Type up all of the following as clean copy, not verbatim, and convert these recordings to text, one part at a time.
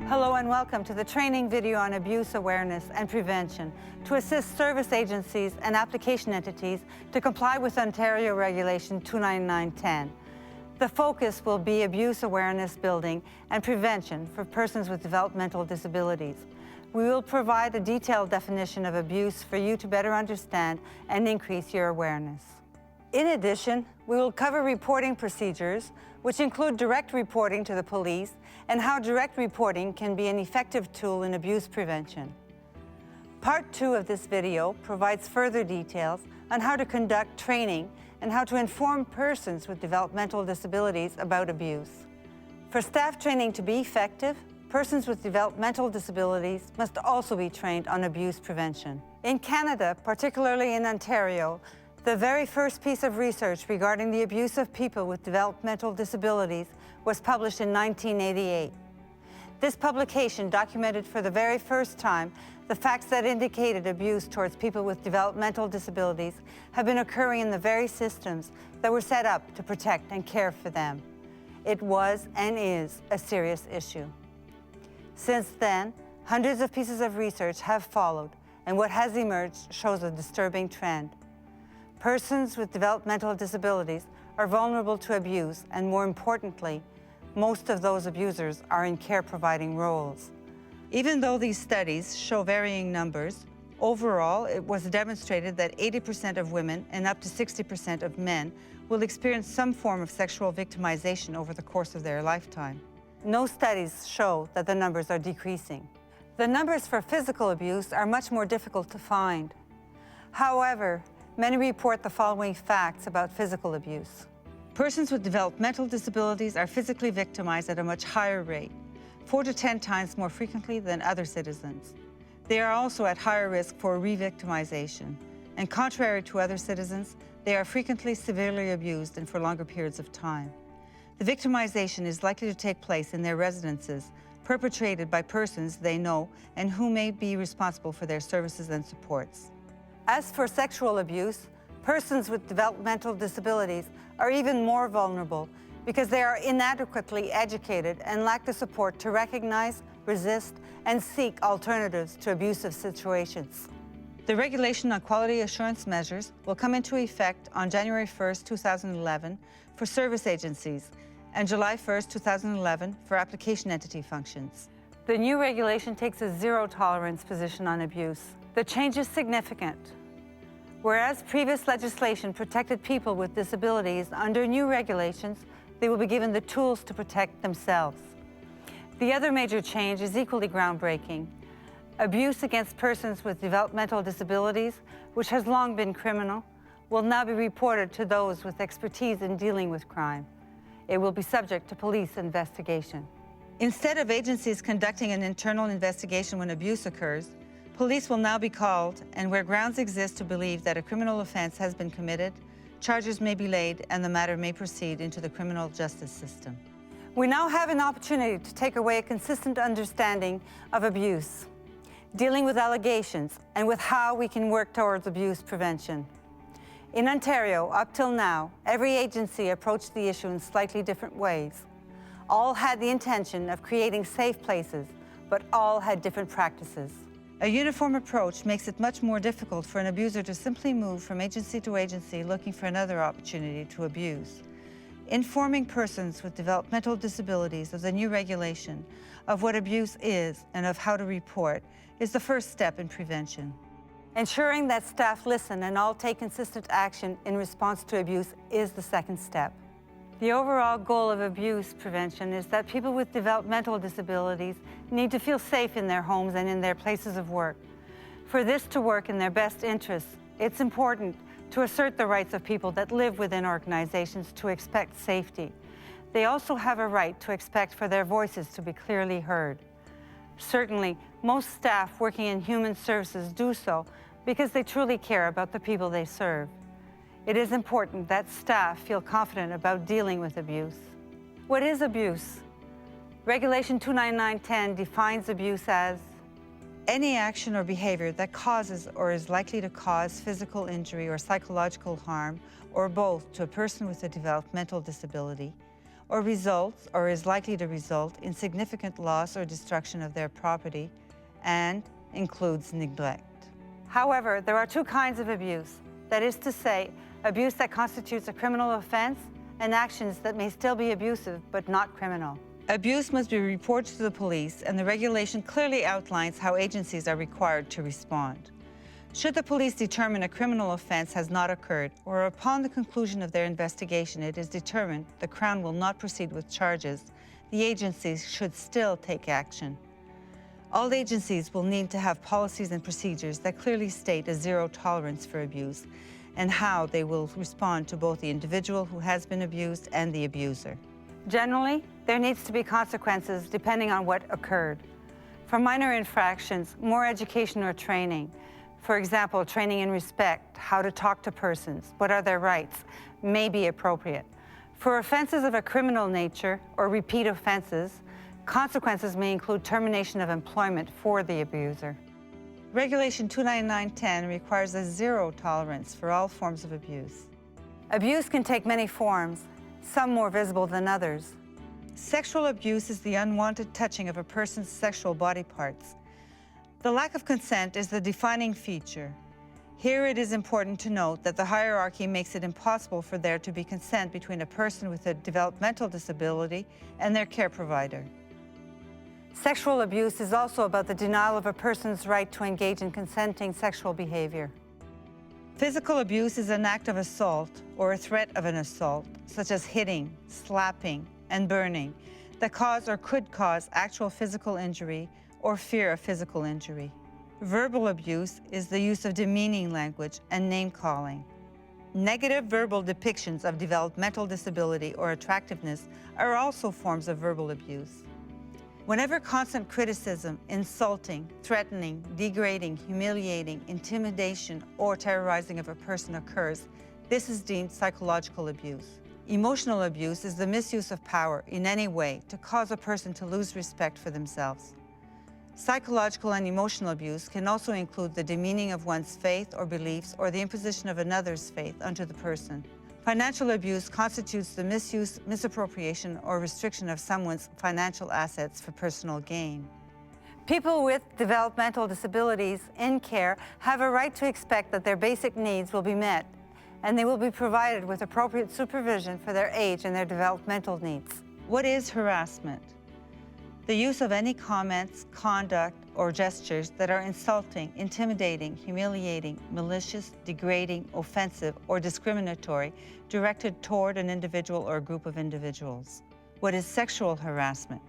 Hello and welcome to the training video on abuse awareness and prevention to assist service agencies and application entities to comply with Ontario Regulation 29910. The focus will be abuse awareness building and prevention for persons with developmental disabilities. We will provide a detailed definition of abuse for you to better understand and increase your awareness. In addition, we will cover reporting procedures, which include direct reporting to the police and how direct reporting can be an effective tool in abuse prevention. Part 2 of this video provides further details on how to conduct training and how to inform persons with developmental disabilities about abuse. For staff training to be effective, persons with developmental disabilities must also be trained on abuse prevention. In Canada, particularly in Ontario, the very first piece of research regarding the abuse of people with developmental disabilities was published in 1988. This publication documented for the very first time the facts that indicated abuse towards people with developmental disabilities have been occurring in the very systems that were set up to protect and care for them. It was and is a serious issue. Since then, hundreds of pieces of research have followed, and what has emerged shows a disturbing trend. Persons with developmental disabilities are vulnerable to abuse, and more importantly, most of those abusers are in care-providing roles. Even though these studies show varying numbers, overall it was demonstrated that 80% of women and up to 60% of men will experience some form of sexual victimization over the course of their lifetime. No studies show that the numbers are decreasing. The numbers for physical abuse are much more difficult to find. However, many report the following facts about physical abuse. Persons with developmental disabilities are physically victimized at a much higher rate, 4 to 10 times more frequently than other citizens. They are also at higher risk for re-victimization, and contrary to other citizens, they are frequently severely abused and for longer periods of time. The victimization is likely to take place in their residences, perpetrated by persons they know and who may be responsible for their services and supports. As for sexual abuse, persons with developmental disabilities are even more vulnerable because they are inadequately educated and lack the support to recognize, resist, and seek alternatives to abusive situations. The Regulation on Quality Assurance Measures will come into effect on January 1st, 2011 for service agencies and July 1st, 2011 for application entity functions. The new regulation takes a zero-tolerance position on abuse. The change is significant. Whereas previous legislation protected people with disabilities, under new regulations, they will be given the tools to protect themselves. The other major change is equally groundbreaking. Abuse against persons with developmental disabilities, which has long been criminal, will now be reported to those with expertise in dealing with crime. It will be subject to police investigation. Instead of agencies conducting an internal investigation when abuse occurs, police will now be called, and where grounds exist to believe that a criminal offense has been committed, charges may be laid and the matter may proceed into the criminal justice system. We now have an opportunity to take away a consistent understanding of abuse, dealing with allegations, and with how we can work towards abuse prevention. In Ontario, up till now, every agency approached the issue in slightly different ways. All had the intention of creating safe places, but all had different practices. A uniform approach makes it much more difficult for an abuser to simply move from agency to agency looking for another opportunity to abuse. Informing persons with developmental disabilities of the new regulation, of what abuse is and of how to report, is the first step in prevention. Ensuring that staff listen and all take consistent action in response to abuse is the second step. The overall goal of abuse prevention is that people with developmental disabilities need to feel safe in their homes and in their places of work. For this to work in their best interests, it's important to assert the rights of people that live within organizations to expect safety. They also have a right to expect for their voices to be clearly heard. Certainly, most staff working in human services do so because they truly care about the people they serve. It is important that staff feel confident about dealing with abuse. What is abuse? Regulation 29910 defines abuse as any action or behavior that causes or is likely to cause physical injury or psychological harm, or both, to a person with a developmental disability, or results or is likely to result in significant loss or destruction of their property, and includes neglect. However, there are two kinds of abuse. That is to say, abuse that constitutes a criminal offense and actions that may still be abusive but not criminal. Abuse must be reported to the police, and the regulation clearly outlines how agencies are required to respond. Should the police determine a criminal offense has not occurred, or upon the conclusion of their investigation it is determined the Crown will not proceed with charges, the agencies should still take action. All agencies will need to have policies and procedures that clearly state a zero tolerance for abuse and how they will respond to both the individual who has been abused and the abuser. Generally, there needs to be consequences depending on what occurred. For minor infractions, more education or training. For example, training in respect, how to talk to persons, what are their rights, may be appropriate. For offenses of a criminal nature or repeat offenses, consequences may include termination of employment for the abuser. Regulation 29910 requires a zero tolerance for all forms of abuse. Abuse can take many forms, some more visible than others. Sexual abuse is the unwanted touching of a person's sexual body parts. The lack of consent is the defining feature. Here it is important to note that the hierarchy makes it impossible for there to be consent between a person with a developmental disability and their care provider. Sexual abuse is also about the denial of a person's right to engage in consenting sexual behavior. Physical abuse is an act of assault or a threat of an assault, such as hitting, slapping, and burning, that cause or could cause actual physical injury or fear of physical injury. Verbal abuse is the use of demeaning language and name-calling. Negative verbal depictions of developmental disability or attractiveness are also forms of verbal abuse. Whenever constant criticism, insulting, threatening, degrading, humiliating, intimidation, or terrorizing of a person occurs, this is deemed psychological abuse. Emotional abuse is the misuse of power in any way to cause a person to lose respect for themselves. Psychological and emotional abuse can also include the demeaning of one's faith or beliefs or the imposition of another's faith onto the person. Financial abuse constitutes the misuse, misappropriation, or restriction of someone's financial assets for personal gain. People with developmental disabilities in care have a right to expect that their basic needs will be met, and they will be provided with appropriate supervision for their age and their developmental needs. What is harassment? The use of any comments, conduct, or gestures that are insulting, intimidating, humiliating, malicious, degrading, offensive, or discriminatory directed toward an individual or a group of individuals. What is sexual harassment?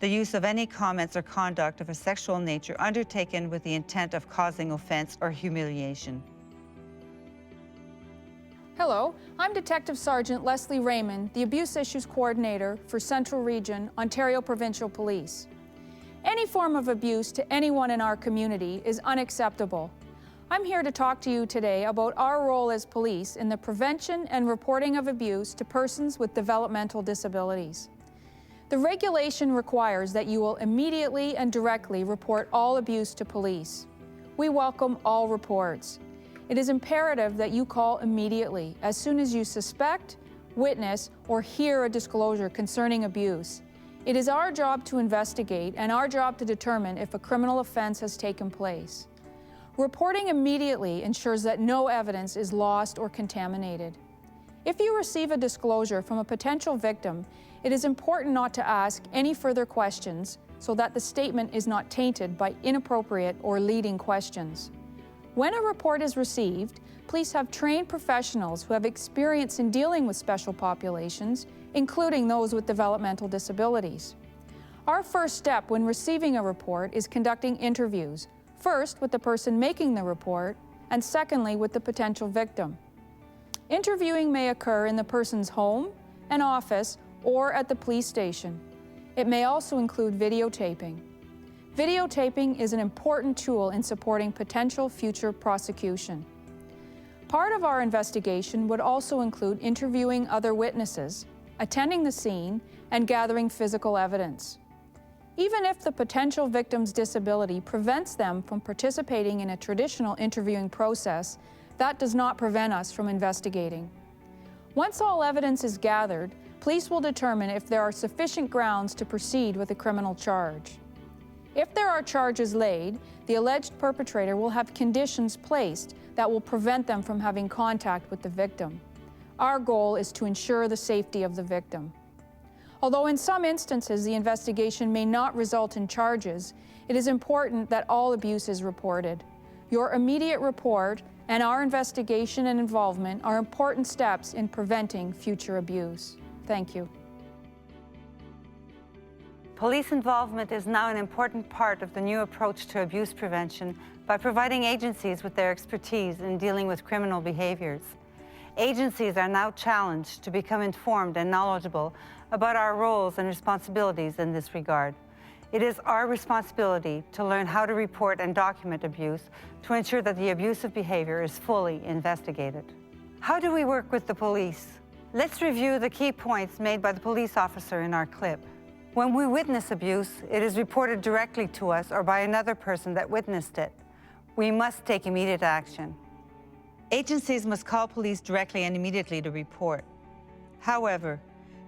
The use of any comments or conduct of a sexual nature undertaken with the intent of causing offense or humiliation. Hello, I'm Detective Sergeant Leslie Raymond, the Abuse Issues Coordinator for Central Region, Ontario Provincial Police. Any form of abuse to anyone in our community is unacceptable. I'm here to talk to you today about our role as police in the prevention and reporting of abuse to persons with developmental disabilities. The regulation requires that you will immediately and directly report all abuse to police. We welcome all reports. It is imperative that you call immediately as soon as you suspect, witness, or hear a disclosure concerning abuse. It is our job to investigate and our job to determine if a criminal offense has taken place. Reporting immediately ensures that no evidence is lost or contaminated. If you receive a disclosure from a potential victim, it is important not to ask any further questions so that the statement is not tainted by inappropriate or leading questions. When a report is received, police have trained professionals who have experience in dealing with special populations, including those with developmental disabilities. Our first step when receiving a report is conducting interviews, first with the person making the report, and secondly with the potential victim. Interviewing may occur in the person's home, an office, or at the police station. It may also include videotaping. Videotaping is an important tool in supporting potential future prosecution. Part of our investigation would also include interviewing other witnesses, attending the scene, and gathering physical evidence. Even if the potential victim's disability prevents them from participating in a traditional interviewing process, that does not prevent us from investigating. Once all evidence is gathered, police will determine if there are sufficient grounds to proceed with a criminal charge. If there are charges laid, the alleged perpetrator will have conditions placed that will prevent them from having contact with the victim. Our goal is to ensure the safety of the victim. Although in some instances the investigation may not result in charges, it is important that all abuse is reported. Your immediate report and our investigation and involvement are important steps in preventing future abuse. Thank you. Police involvement is now an important part of the new approach to abuse prevention by providing agencies with their expertise in dealing with criminal behaviors. Agencies are now challenged to become informed and knowledgeable about our roles and responsibilities in this regard. It is our responsibility to learn how to report and document abuse to ensure that the abusive behavior is fully investigated. How do we work with the police? Let's review the key points made by the police officer in our clip. When we witness abuse, it is reported directly to us or by another person that witnessed it. We must take immediate action. Agencies must call police directly and immediately to report. However,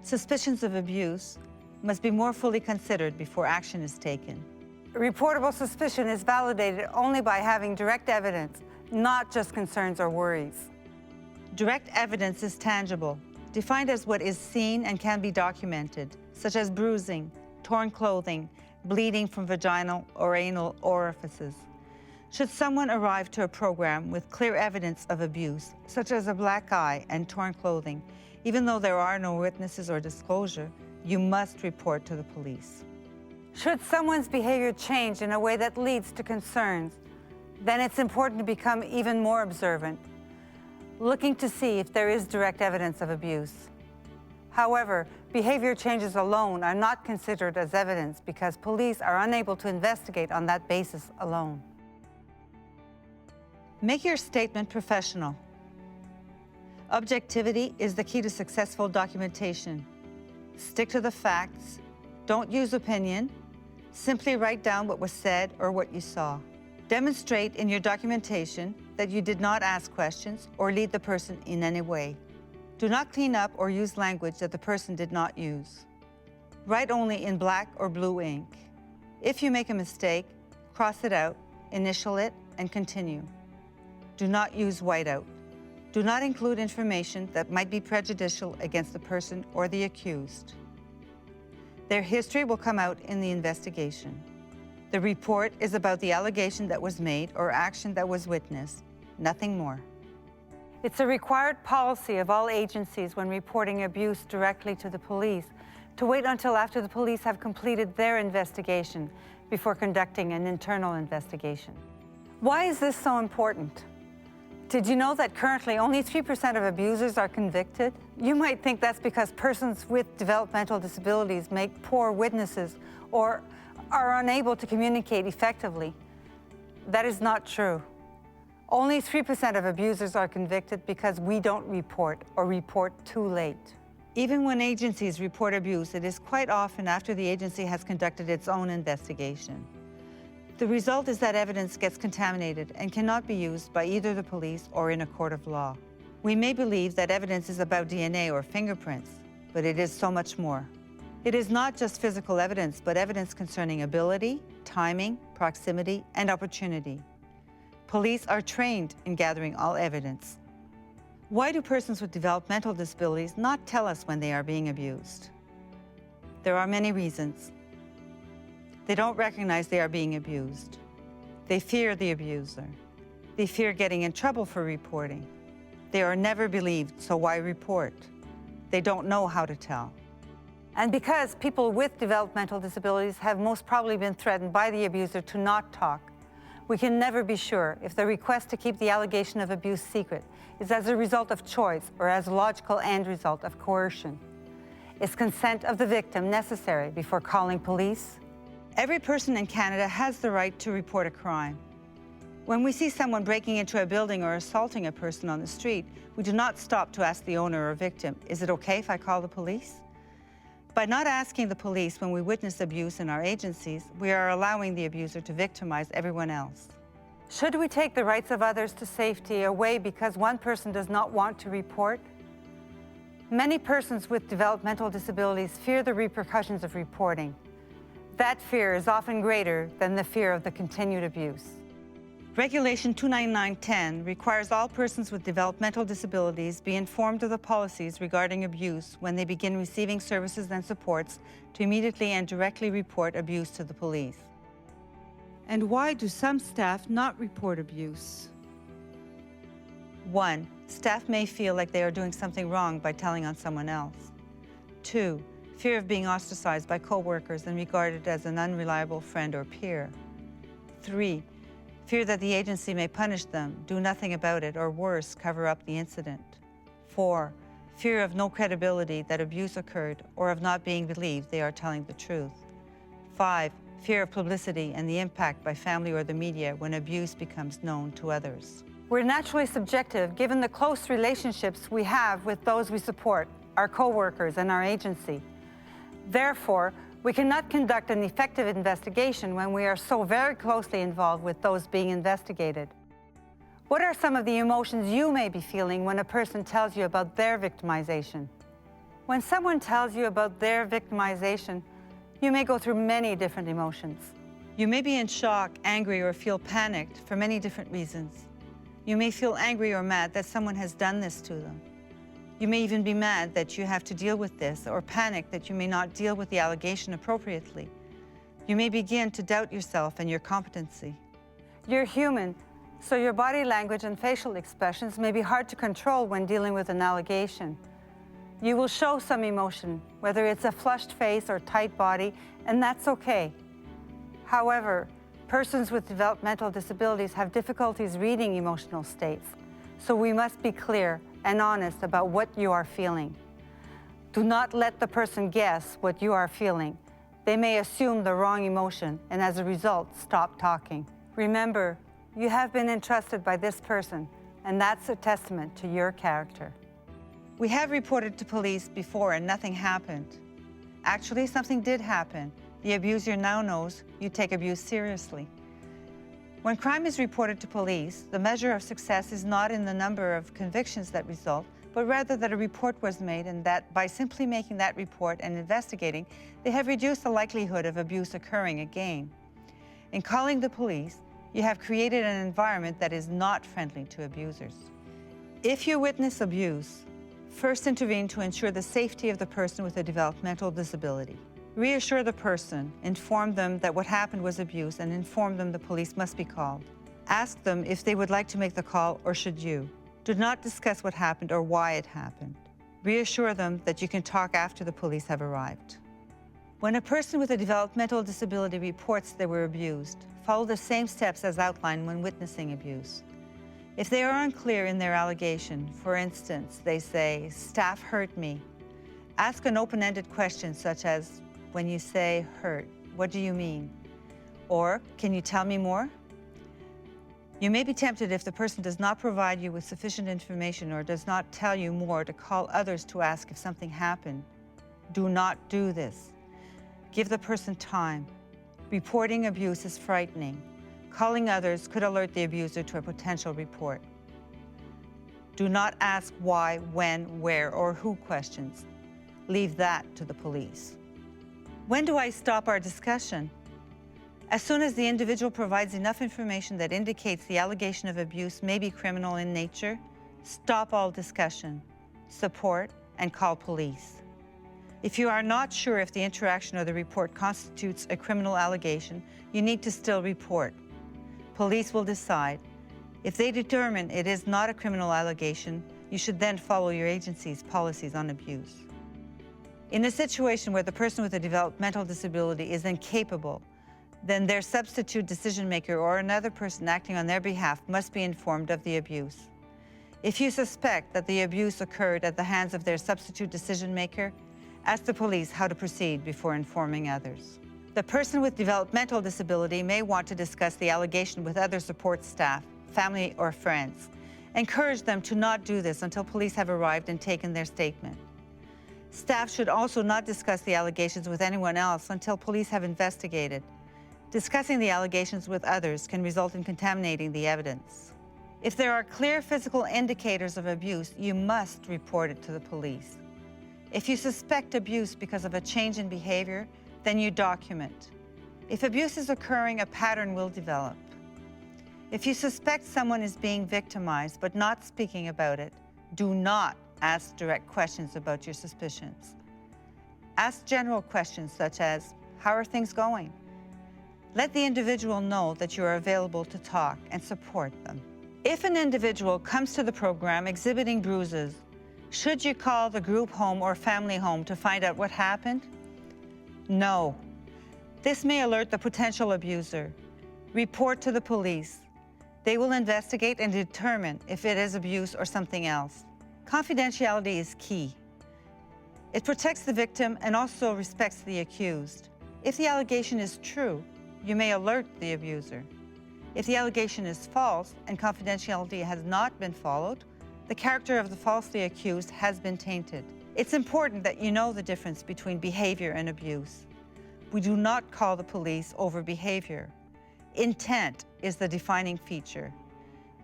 suspicions of abuse must be more fully considered before action is taken. Reportable suspicion is validated only by having direct evidence, not just concerns or worries. Direct evidence is tangible, defined as what is seen and can be documented, such as bruising, torn clothing, bleeding from vaginal or anal orifices. Should someone arrive to a program with clear evidence of abuse, such as a black eye and torn clothing, even though there are no witnesses or disclosure, you must report to the police. Should someone's behavior change in a way that leads to concerns, then it's important to become even more observant, looking to see if there is direct evidence of abuse. However, behavior changes alone are not considered as evidence because police are unable to investigate on that basis alone. Make your statement professional. Objectivity is the key to successful documentation. Stick to the facts. Don't use opinion. Simply write down what was said or what you saw. Demonstrate in your documentation that you did not ask questions or lead the person in any way. Do not clean up or use language that the person did not use. Write only in black or blue ink. If you make a mistake, cross it out, initial it, and continue. Do not use whiteout. Do not include information that might be prejudicial against the person or the accused. Their history will come out in the investigation. The report is about the allegation that was made or action that was witnessed, nothing more. It's a required policy of all agencies when reporting abuse directly to the police to wait until after the police have completed their investigation before conducting an internal investigation. Why is this so important? Did you know that currently only 3% of abusers are convicted? You might think that's because persons with developmental disabilities make poor witnesses or are unable to communicate effectively. That is not true. Only 3% of abusers are convicted because we don't report or report too late. Even when agencies report abuse, it is quite often after the agency has conducted its own investigation. The result is that evidence gets contaminated and cannot be used by either the police or in a court of law. We may believe that evidence is about DNA or fingerprints, but it is so much more. It is not just physical evidence, but evidence concerning ability, timing, proximity, and opportunity. Police are trained in gathering all evidence. Why do persons with developmental disabilities not tell us when they are being abused? There are many reasons. They don't recognize they are being abused. They fear the abuser. They fear getting in trouble for reporting. They are never believed, so why report? They don't know how to tell. And because people with developmental disabilities have most probably been threatened by the abuser to not talk, we can never be sure if the request to keep the allegation of abuse secret is as a result of choice or as a logical end result of coercion. Is consent of the victim necessary before calling police? Every person in Canada has the right to report a crime. When we see someone breaking into a building or assaulting a person on the street, we do not stop to ask the owner or victim, is it okay if I call the police? By not asking the police when we witness abuse in our agencies, we are allowing the abuser to victimize everyone else. Should we take the rights of others to safety away because one person does not want to report? Many persons with developmental disabilities fear the repercussions of reporting. That fear is often greater than the fear of the continued abuse. Regulation 29910 requires all persons with developmental disabilities be informed of the policies regarding abuse when they begin receiving services and supports to immediately and directly report abuse to the police. And why do some staff not report abuse? 1. Staff may feel like they are doing something wrong by telling on someone else. 2. Fear of being ostracized by co-workers and regarded as an unreliable friend or peer. 3. Fear that the agency may punish them, do nothing about it, or worse, cover up the incident. 4. Fear of no credibility that abuse occurred or of not being believed they are telling the truth. 5. Fear of publicity and the impact by family or the media when abuse becomes known to others. We're naturally subjective given the close relationships we have with those we support, our co-workers and our agency. Therefore, we cannot conduct an effective investigation when we are so very closely involved with those being investigated. What are some of the emotions you may be feeling when a person tells you about their victimization? When someone tells you about their victimization, you may go through many different emotions. You may be in shock, angry, or feel panicked for many different reasons. You may feel angry or mad that someone has done this to them. You may even be mad that you have to deal with this, or panic that you may not deal with the allegation appropriately. You may begin to doubt yourself and your competency. You're human, so your body language and facial expressions may be hard to control when dealing with an allegation. You will show some emotion, whether it's a flushed face or tight body, and that's okay. However, persons with developmental disabilities have difficulties reading emotional states, so we must be clear and honest about what you are feeling. Do not let the person guess what you are feeling. They may assume the wrong emotion and as a result, stop talking. Remember, you have been entrusted by this person, and that's a testament to your character. We have reported to police before and nothing happened. Actually, something did happen. The abuser now knows you take abuse seriously. When crime is reported to police, the measure of success is not in the number of convictions that result, but rather that a report was made and that by simply making that report and investigating, they have reduced the likelihood of abuse occurring again. In calling the police, you have created an environment that is not friendly to abusers. If you witness abuse, first intervene to ensure the safety of the person with a developmental disability. Reassure the person, inform them that what happened was abuse, and inform them the police must be called. Ask them if they would like to make the call or should you. Do not discuss what happened or why it happened. Reassure them that you can talk after the police have arrived. When a person with a developmental disability reports they were abused, follow the same steps as outlined when witnessing abuse. If they are unclear in their allegation, for instance, they say, "Staff hurt me," ask an open-ended question such as, "When you say hurt, what do you mean?" Or, "Can you tell me more?" You may be tempted if the person does not provide you with sufficient information or does not tell you more to call others to ask if something happened. Do not do this. Give the person time. Reporting abuse is frightening. Calling others could alert the abuser to a potential report. Do not ask why, when, where, or who questions. Leave that to the police. When do I stop our discussion? As soon as the individual provides enough information that indicates the allegation of abuse may be criminal in nature, stop all discussion, support, and call police. If you are not sure if the interaction or the report constitutes a criminal allegation, you need to still report. Police will decide. If they determine it is not a criminal allegation, you should then follow your agency's policies on abuse. In a situation where the person with a developmental disability is incapable, then their substitute decision maker or another person acting on their behalf must be informed of the abuse. If you suspect that the abuse occurred at the hands of their substitute decision maker, ask the police how to proceed before informing others. The person with developmental disability may want to discuss the allegation with other support staff, family, or friends. Encourage them to not do this until police have arrived and taken their statement. Staff should also not discuss the allegations with anyone else until police have investigated. Discussing the allegations with others can result in contaminating the evidence. If there are clear physical indicators of abuse, you must report it to the police. If you suspect abuse because of a change in behavior, then you document. If abuse is occurring, a pattern will develop. If you suspect someone is being victimized but not speaking about it, do not ask direct questions about your suspicions. Ask general questions such as, how are things going? Let the individual know that you are available to talk and support them. If an individual comes to the program exhibiting bruises, should you call the group home or family home to find out what happened? No. This may alert the potential abuser. Report to the police. They will investigate and determine if it is abuse or something else. Confidentiality is key. It protects the victim and also respects the accused. If the allegation is true, you may alert the abuser. If the allegation is false and confidentiality has not been followed, the character of the falsely accused has been tainted. It's important that you know the difference between behavior and abuse. We do not call the police over behavior. Intent is the defining feature.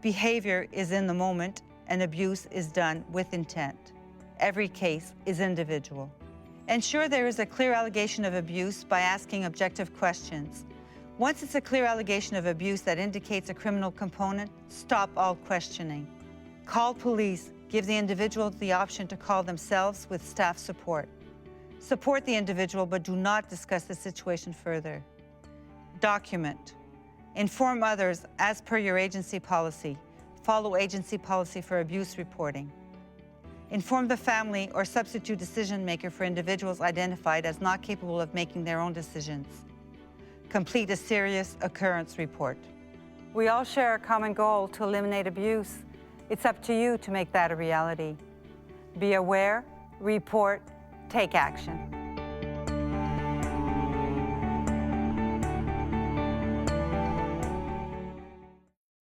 Behavior is in the moment, and abuse is done with intent. Every case is individual. Ensure there is a clear allegation of abuse by asking objective questions. Once it's a clear allegation of abuse that indicates a criminal component, stop all questioning. Call police. Give the individual the option to call themselves with staff support. Support the individual, but do not discuss the situation further. Document. Inform others as per your agency policy. Follow agency policy for abuse reporting. Inform the family or substitute decision maker for individuals identified as not capable of making their own decisions. Complete a serious occurrence report. We all share a common goal to eliminate abuse. It's up to you to make that a reality. Be aware, report, take action.